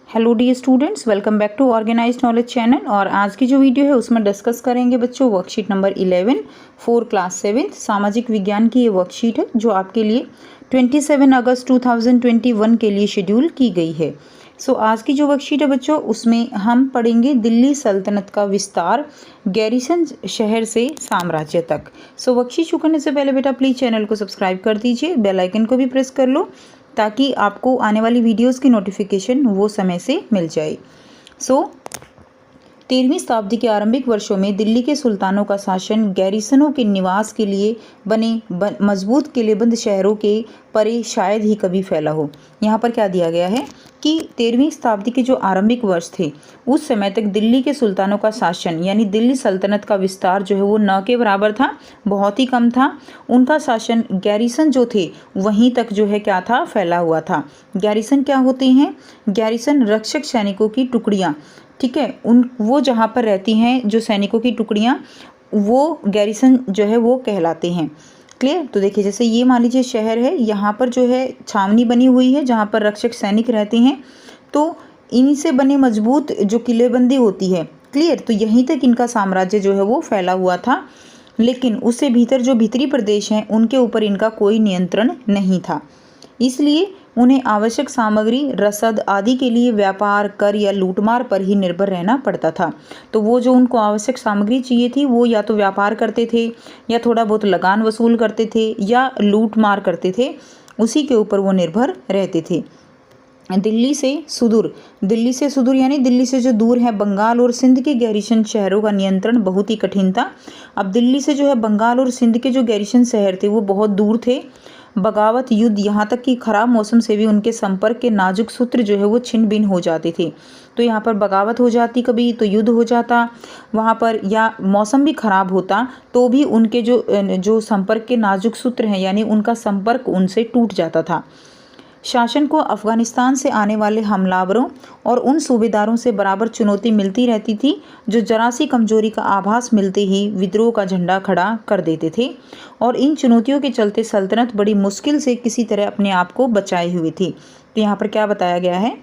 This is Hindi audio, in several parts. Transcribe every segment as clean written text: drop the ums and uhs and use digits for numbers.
Hello dear students, welcome back to organised knowledge channel. और आज की जो वीडियो है उसमें डिस्कस करेंगे बच्चों वर्कशीट नंबर 11 फॉर क्लास 7 सामाजिक विज्ञान की ये वर्कशीट है जो आपके लिए 27 अगस्त 2021 के लिए शेड्यूल की गई है। आज की जो वर्कशीट है बच्चों उसमें हम पढ़ेंगे दिल्ली सल्तनत का विस्तार गैरिसन शहर से साम्राज्य तक। वर्कशीट शुरू करने से पहले बेटा प्लीज़ चैनल को सब्सक्राइब कर दीजिए, बेल आइकन को भी प्रेस कर लो ताकि आपको आने वाली वीडियोस की नोटिफिकेशन वो समय से मिल जाए। 13वीं शताब्दी के आरंभिक वर्षों में दिल्ली के सुल्तानों का शासन गैरिसनों के निवास के लिए बने मजबूत किलेबंद शहरों के परे शायद ही कभी फैला हो। यहाँ पर क्या दिया गया है कि 13वीं शताब्दी के जो आरंभिक वर्ष थे उस समय तक दिल्ली के सुल्तानों का शासन यानी दिल्ली सल्तनत का विस्तार जो है वो न के बराबर था, बहुत ही कम था। उनका शासन गैरिसन जो थे वहीं तक जो है क्या था, फैला हुआ था। गैरिसन क्या होते हैं? गैरिसन रक्षक सैनिकों की टुकड़ियाँ, ठीक है, वो जहाँ पर रहती हैं जो सैनिकों की टुकड़ियाँ, वो गैरिसन जो है वो कहलाते हैं। क्लियर? तो देखिए जैसे ये मान लीजिए शहर है, यहाँ पर जो है छावनी बनी हुई है जहाँ पर रक्षक सैनिक रहते हैं, तो इनसे बने मजबूत जो किलेबंदी होती है, क्लियर, तो यहीं तक इनका साम्राज्य जो है वो फैला हुआ था। लेकिन उससे भीतर जो भीतरी प्रदेश हैं उनके ऊपर इनका कोई नियंत्रण नहीं था, इसलिए उन्हें आवश्यक सामग्री, रसद आदि के लिए व्यापार, कर या लूटमार पर ही निर्भर रहना पड़ता था। तो वो जो उनको आवश्यक सामग्री चाहिए थी वो या तो व्यापार करते थे या थोड़ा बहुत लगान वसूल करते थे या लूटमार करते थे, उसी के ऊपर वो निर्भर रहते थे। दिल्ली से सुदूर यानी दिल्ली से जो दूर है बंगाल और सिंध के गैरिसन शहरों का नियंत्रण बहुत ही कठिन था। अब दिल्ली से जो है बंगाल और सिंध के जो गैरिसन शहर थे वो बहुत दूर थे। बगावत, युद्ध, यहाँ तक कि खराब मौसम से भी उनके संपर्क के नाजुक सूत्र जो है वो छिन्न भिन्न हो जाते थे। तो यहाँ पर बगावत हो जाती कभी, तो युद्ध हो जाता वहाँ पर, या मौसम भी खराब होता तो भी उनके जो संपर्क के नाजुक सूत्र हैं यानी उनका संपर्क उनसे टूट जाता था। शासन को अफगानिस्तान से आने वाले हमलावरों और उन सूबेदारों से बराबर चुनौती मिलती रहती थी जो जरा सी कमजोरी का आभास मिलते ही विद्रोह का झंडा खड़ा कर देते थे। और इन चुनौतियों के चलते सल्तनत बड़ी मुश्किल से किसी तरह अपने आप को बचाए हुए थी। तो यहाँ पर क्या बताया गया है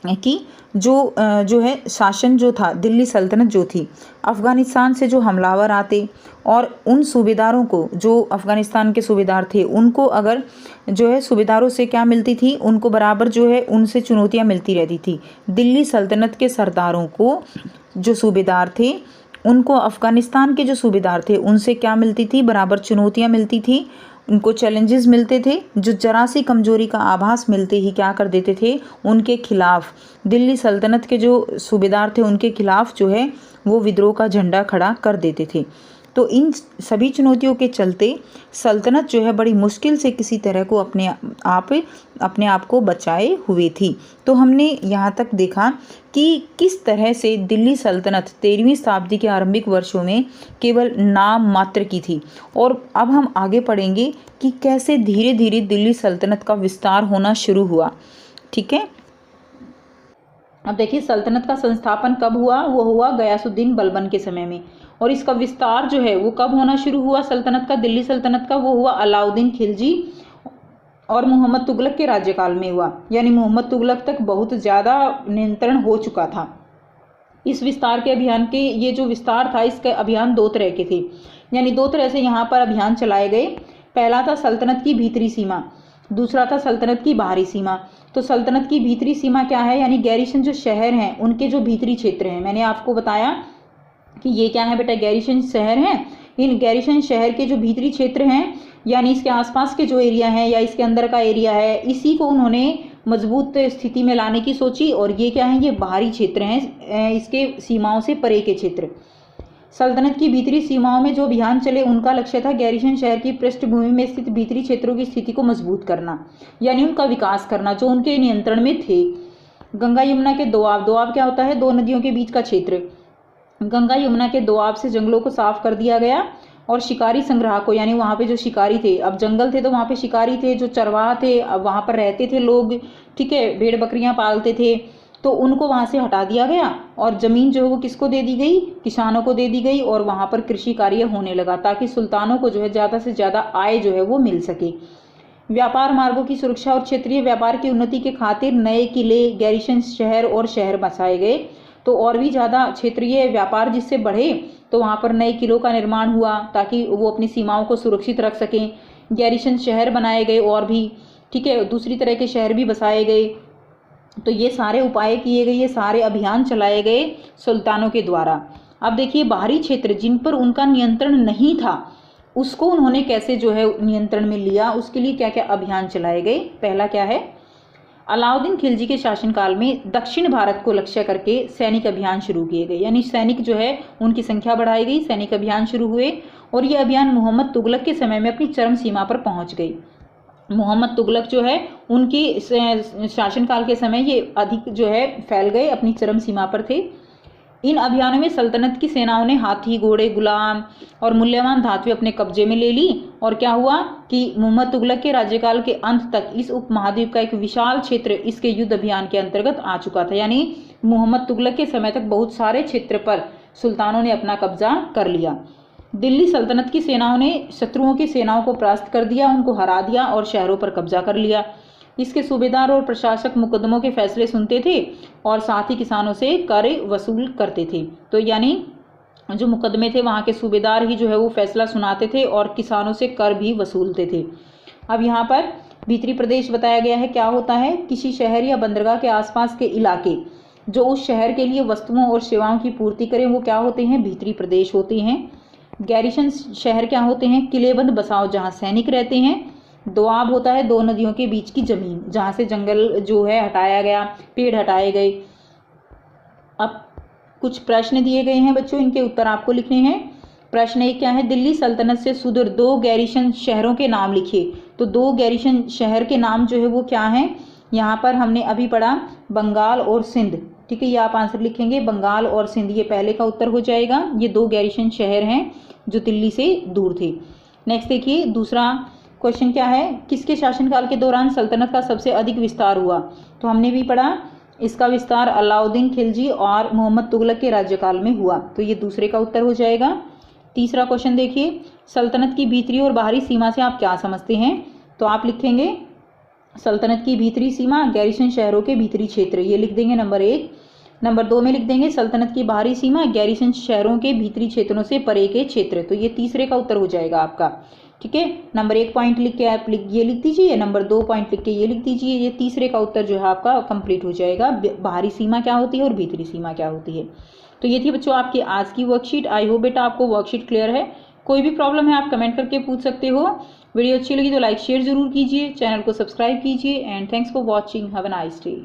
कि जो है शासन जो था, दिल्ली सल्तनत जो थी, अफ़गानिस्तान से जो हमलावर आते और उन सूबेदारों को, जो अफ़गानिस्तान के सूबेदार थे, उनको अगर जो है सूबेदारों से क्या मिलती थी, उनको बराबर जो है उनसे चुनौतियां मिलती रहती थी। दिल्ली सल्तनत के सरदारों को, जो सूबेदार थे, उनको अफ़गानिस्तान के जो सूबेदार थे उनसे क्या मिलती थी, बराबर चुनौतियाँ मिलती थी, उनको चैलेंजेस मिलते थे, जो जरा सी कमजोरी का आभास मिलते ही क्या कर देते थे, उनके खिलाफ, दिल्ली सल्तनत के जो सूबेदार थे उनके खिलाफ जो है वो विद्रोह का झंडा खड़ा कर देते थे। तो इन सभी चुनौतियों के चलते सल्तनत जो है बड़ी मुश्किल से किसी तरह को अपने आप को बचाए हुए थी। तो हमने यहाँ तक देखा कि किस तरह से दिल्ली सल्तनत 13वीं शताब्दी के आरंभिक वर्षों में केवल नाम मात्र की थी। और अब हम आगे पढ़ेंगे कि कैसे धीरे धीरे दिल्ली सल्तनत का विस्तार होना शुरू हुआ। ठीक है, अब देखिए सल्तनत का संस्थापन कब हुआ? वो हुआ गयासुद्दीन बलबन के समय में। और इसका विस्तार जो है वो कब होना शुरू हुआ सल्तनत का, दिल्ली सल्तनत का? वो हुआ अलाउद्दीन खिलजी और मोहम्मद तुगलक के राज्यकाल में हुआ। यानी मोहम्मद तुगलक तक बहुत ज़्यादा नियंत्रण हो चुका था। इस विस्तार के अभियान के, ये जो विस्तार था इसके अभियान दो तरह के थे, यानी दो तरह से यहाँ पर अभियान चलाए गए। पहला था सल्तनत की भीतरी सीमा, दूसरा था सल्तनत की बाहरी सीमा। तो सल्तनत की भीतरी सीमा क्या है? यानी गैरिसन जो शहर हैं उनके जो भीतरी क्षेत्र हैं, मैंने आपको बताया कि ये क्या है बेटा, गैरिसन शहर हैं। इन गैरिसन शहर के जो भीतरी क्षेत्र हैं यानी इसके आसपास के जो एरिया है या इसके अंदर का एरिया है, इसी को उन्होंने मजबूत स्थिति में लाने की सोची। और ये क्या है, ये बाहरी क्षेत्र हैं, इसके सीमाओं से परे के क्षेत्र। सल्तनत की भीतरी सीमाओं में जो अभियान चले उनका लक्ष्य था गैरिसन शहर की पृष्ठभूमि में स्थित भीतरी क्षेत्रों की स्थिति को मजबूत करना, यानी उनका विकास करना जो उनके नियंत्रण में थे। गंगा यमुना के दोआब क्या होता है? दो नदियों के बीच का क्षेत्र। गंगा यमुना के दोआब से जंगलों को साफ कर दिया गया और शिकारी संग्रह को, यानी वहाँ पे जो शिकारी थे, अब जंगल थे तो वहाँ पे शिकारी थे, जो चरवाहा थे, अब वहाँ पर रहते थे लोग, ठीक है, भेड़ बकरियाँ पालते थे, तो उनको वहाँ से हटा दिया गया और ज़मीन जो है वो किसको दे दी गई? किसानों को दे दी गई। और वहाँ पर कृषि कार्य होने लगा ताकि सुल्तानों को जो है ज़्यादा से ज़्यादा आय जो है वो मिल सके। व्यापार मार्गों की सुरक्षा और क्षेत्रीय व्यापार की उन्नति के खातिर नए किले, गैरिसन शहर और शहर बसाए गए। तो और भी ज़्यादा क्षेत्रीय व्यापार जिससे बढ़े तो वहाँ पर नए किलों का निर्माण हुआ ताकि वो अपनी सीमाओं को सुरक्षित रख सकें। गैरिसन शहर बनाए गए और भी, ठीक है, दूसरी तरह के शहर भी बसाए गए। तो ये सारे उपाय किए गए, ये सारे अभियान चलाए गए सुल्तानों के द्वारा। अब देखिए बाहरी क्षेत्र जिन पर उनका नियंत्रण नहीं था उसको उन्होंने कैसे जो है नियंत्रण में लिया, उसके लिए क्या क्या अभियान चलाए गए। पहला क्या है, अलाउद्दीन खिलजी के शासनकाल में दक्षिण भारत को लक्ष्य करके सैनिक अभियान शुरू किए गए, यानी सैनिक जो है उनकी संख्या बढ़ाई गई, सैनिक अभियान शुरू हुए और ये अभियान मोहम्मद तुगलक के समय में अपनी चरम सीमा पर पहुंच गई। मोहम्मद तुगलक जो है उनकी शासनकाल के समय ये अधिक जो है फैल गए, अपनी चरम सीमा पर थे। इन अभियानों में सल्तनत की सेनाओं ने हाथी, घोड़े, गुलाम और मूल्यवान धातुएं अपने कब्जे में ले ली और क्या हुआ कि मोहम्मद तुगलक के राज्यकाल के अंत तक इस उपमहाद्वीप का एक विशाल क्षेत्र इसके युद्ध अभियान के अंतर्गत आ चुका था। यानी मोहम्मद तुगलक के समय तक बहुत सारे क्षेत्र पर सुल्तानों ने अपना कब्जा कर लिया। दिल्ली सल्तनत की सेनाओं ने शत्रुओं की सेनाओं को परास्त कर दिया, उनको हरा दिया और शहरों पर कब्जा कर लिया। इसके सूबेदार और प्रशासक मुकदमों के फैसले सुनते थे और साथ ही किसानों से कर वसूल करते थे। तो यानी जो मुकदमे थे वहाँ के सूबेदार ही जो है वो फैसला सुनाते थे और किसानों से कर भी वसूलते थे। अब यहाँ पर भीतरी प्रदेश बताया गया है। क्या होता है, किसी शहर या बंदरगाह के आसपास के इलाके जो उस शहर के लिए वस्तुओं और सेवाओं की पूर्ति करें वो क्या होते हैं, भीतरी प्रदेश होते हैं। गैरिसन शहर क्या होते हैं, किलेबंद बसाव जहाँ सैनिक रहते हैं। दोआब होता है दो नदियों के बीच की जमीन जहाँ से जंगल जो है हटाया गया, पेड़ हटाए गए। अब कुछ प्रश्न दिए गए हैं बच्चों, इनके उत्तर आपको लिखने हैं। प्रश्न एक क्या है, दिल्ली सल्तनत से सुदूर 2 गैरिसन शहरों के नाम लिखिए। तो 2 गैरिसन शहर के नाम जो है वो क्या हैं, यहाँ पर हमने अभी पढ़ा बंगाल और सिंध, ठीक है, ये आप आंसर लिखेंगे बंगाल और सिंध, ये पहले का उत्तर हो जाएगा। ये 2 गैरिसन शहर हैं जो दिल्ली से दूर थे। नेक्स्ट देखिए दूसरा क्वेश्चन क्या है, किसके शासनकाल के दौरान सल्तनत का सबसे अधिक विस्तार हुआ। तो हमने भी पढ़ा इसका विस्तार अलाउद्दीन खिलजी और मोहम्मद तुगलक के राज्यकाल में हुआ, तो ये दूसरे का उत्तर हो जाएगा। तीसरा क्वेश्चन देखिए, सल्तनत की भीतरी और बाहरी सीमा से आप क्या समझते हैं। तो आप लिखेंगे सल्तनत की भीतरी सीमा गैरिसन शहरों के भीतरी क्षेत्र, ये लिख देंगे नंबर 1। नंबर 2 में लिख देंगे सल्तनत की बाहरी सीमा गैरिसन शहरों के भीतरी क्षेत्रों से परे के क्षेत्र, तो ये तीसरे का उत्तर हो जाएगा आपका, ठीक है। नंबर 1 पॉइंट लिख के आप ये लिख दीजिए, नंबर 2 पॉइंट लिख के ये लिख दीजिए, ये तीसरे का उत्तर जो है आपका कंप्लीट हो जाएगा। बाहरी सीमा क्या होती है और भीतरी सीमा क्या होती है। तो ये थी बच्चों आपकी आज की वर्कशीट। आई होप बेटा आपको वर्कशीट क्लियर है। कोई भी प्रॉब्लम है आप कमेंट करके पूछ सकते हो। वीडियो अच्छी लगी तो लाइक शेयर जरूर कीजिए, चैनल को सब्सक्राइब कीजिए and thanks for watching. Have a nice day.